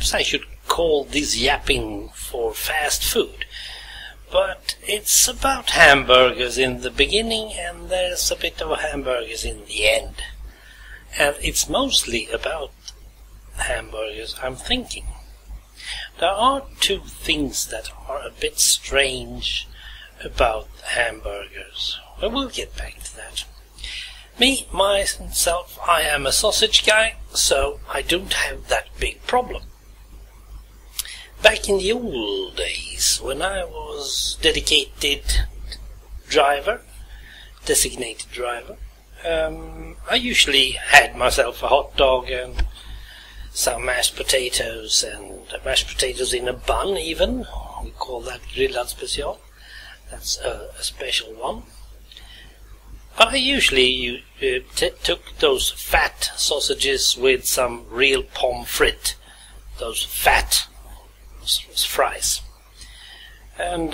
perhaps I should call this yapping for fast food. But it's about hamburgers in the beginning, and there's a bit of hamburgers in the end. And it's mostly about hamburgers, I'm thinking. There are two things that are a bit strange about hamburgers. Well, we'll get back to that. Me, myself, I am a sausage guy, so I don't have that big problem. Back in the old days, when I was designated driver, I usually had myself a hot dog and some mashed potatoes, and mashed potatoes in a bun even. We call that grillad special. That's a special one. But I usually took those fat sausages with some real pommes frites, those fat fries. And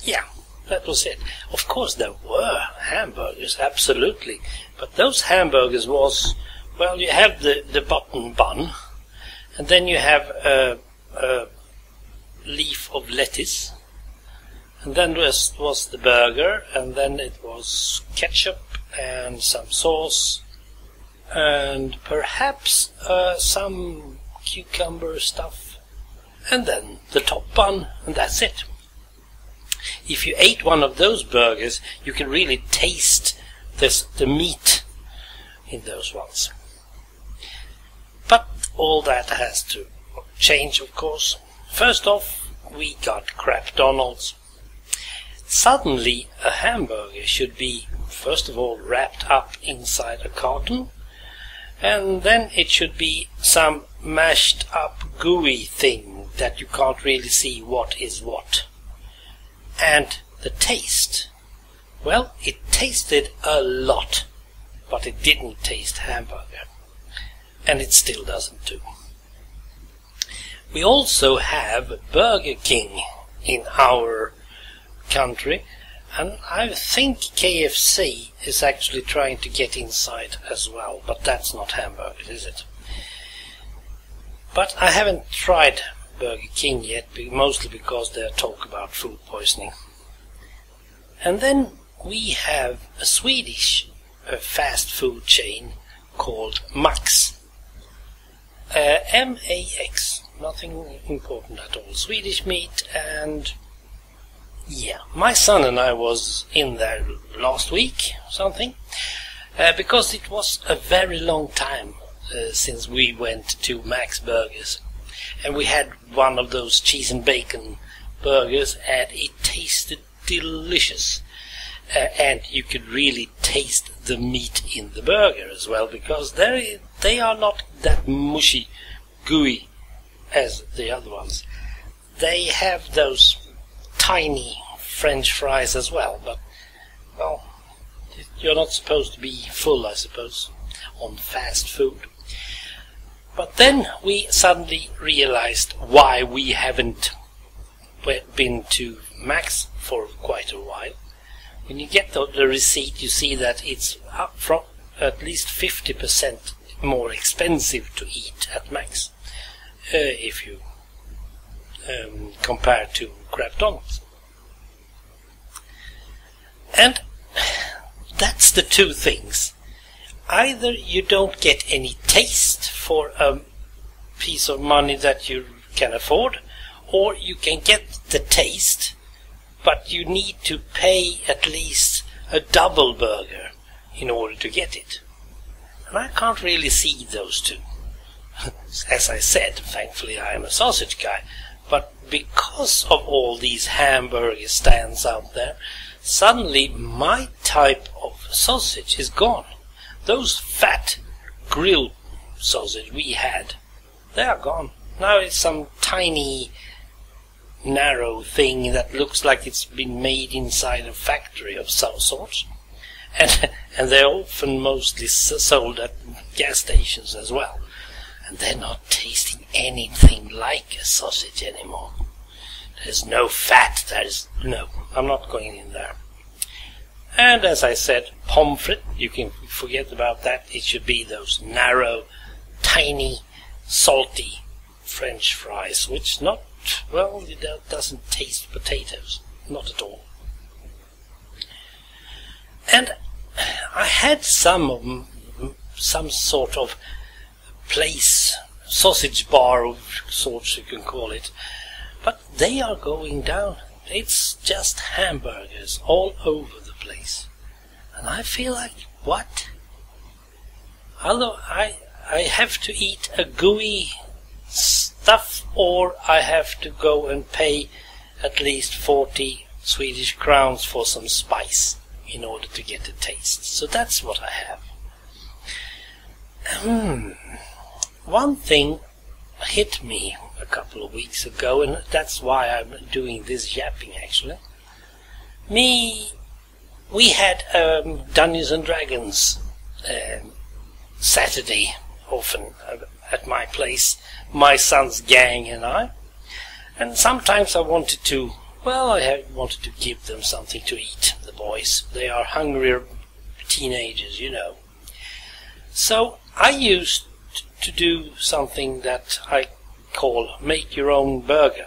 yeah, that was it. Of course there were hamburgers, absolutely. But those hamburgers was, well, you have the button bun, and then you have a leaf of lettuce, and then was the burger, and then it was ketchup and some sauce, and perhaps some cucumber stuff, and then the top bun, and that's it. If you ate one of those burgers, you can really taste the meat in those ones. But all that has to change, of course. First off, we got Crapdonald's. Suddenly, a hamburger should be, first of all, wrapped up inside a carton, and then it should be some mashed up gooey thing that you can't really see what is what. And the taste, well, it tasted a lot, but it didn't taste hamburger. And it still doesn't do. We also have Burger King in our country, and I think KFC is actually trying to get inside as well, but that's not hamburgers, is it? But I haven't tried Burger King yet, mostly because they talk about food poisoning. And then we have a Swedish fast food chain called Max. M-A-X, nothing important at all. Swedish meat, and yeah, my son and I was in there last week, something, because it was a very long time since we went to Max Burgers, and we had one of those cheese and bacon burgers, and it tasted delicious, and you could really taste the meat in the burger as well, because they are not that mushy, gooey as the other ones. They have those tiny French fries as well, but, well, you're not supposed to be full, I suppose, on fast food. But then we suddenly realized why we haven't been to Max for quite a while. When you get the receipt, you see that it's up from at least 50% more expensive to eat at Max, if you compare to Crapdonald's. And that's the two things. Either you don't get any taste for a piece of money that you can afford, or you can get the taste, but you need to pay at least a double burger in order to get it. And I can't really see those two. As I said, thankfully I am a sausage guy, but because of all these hamburger stands out there, suddenly my type of sausage is gone. Those fat grilled sausage we had, they are gone. Now it's some tiny, narrow thing that looks like it's been made inside a factory of some sort. And they're often mostly sold at gas stations as well. And they're not tasting anything like a sausage anymore. There's no fat, no, I'm not going in there. And as I said, pommes frites, you can forget about that. It should be those narrow, tiny, salty French fries, which not, well, it doesn't taste potatoes, not at all. And I had some sort of place, sausage bar of sorts you can call it, but they are going down. It's just hamburgers all over the place. And I feel like, what? Although I have to eat a gooey stuff, or I have to go and pay at least 40 Swedish crowns for some spice in order to get a taste. So that's what I have. One thing hit me a couple of weeks ago, and that's why I'm doing this yapping actually. We had Dungeons and Dragons Saturday often at my place, my son's gang and I. And sometimes I wanted to give them something to eat, the boys. They are hungrier teenagers, you know. So I used to do something that I call make your own burger.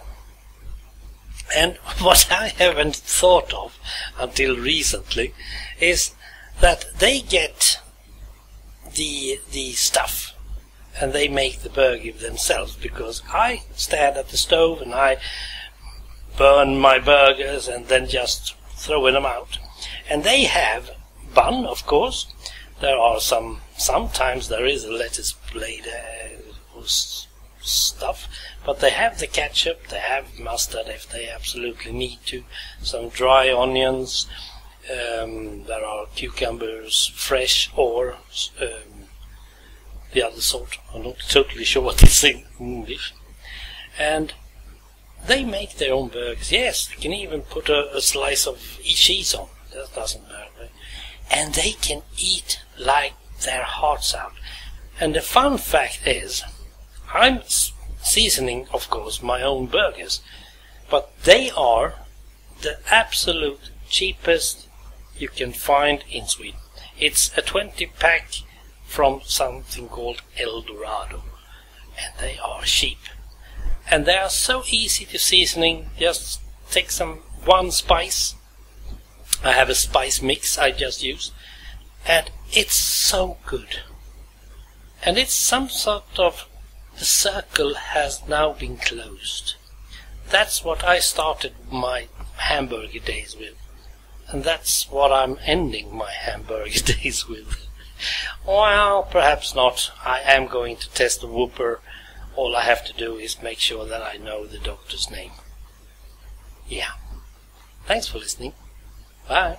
And what I haven't thought of until recently is that they get the stuff and they make the burger themselves, because I stand at the stove and I burn my burgers and then just throw them out. And they have bun, of course. There are sometimes there is a lettuce blade or stuff, but they have the ketchup, they have mustard if they absolutely need to, some dry onions, there are cucumbers, fresh or the other sort. I'm not totally sure what it's in English. And they make their own burgers. Yes, they can even put a slice of cheese on. That doesn't matter. And they can eat like their hearts out. And the fun fact is, I'm seasoning, of course, my own burgers, but they are the absolute cheapest you can find in Sweden. It's a 20-pack from something called El Dorado, and they are cheap. And they are so easy to seasoning. Just take one spice. I have a spice mix I just use, and it's so good. And it's some sort of, the circle has now been closed. That's what I started my hamburger days with, and that's what I'm ending my hamburger days with. Well, perhaps not. I am going to test the Whopper. All I have to do is make sure that I know the doctor's name. Yeah. Thanks for listening. Bye.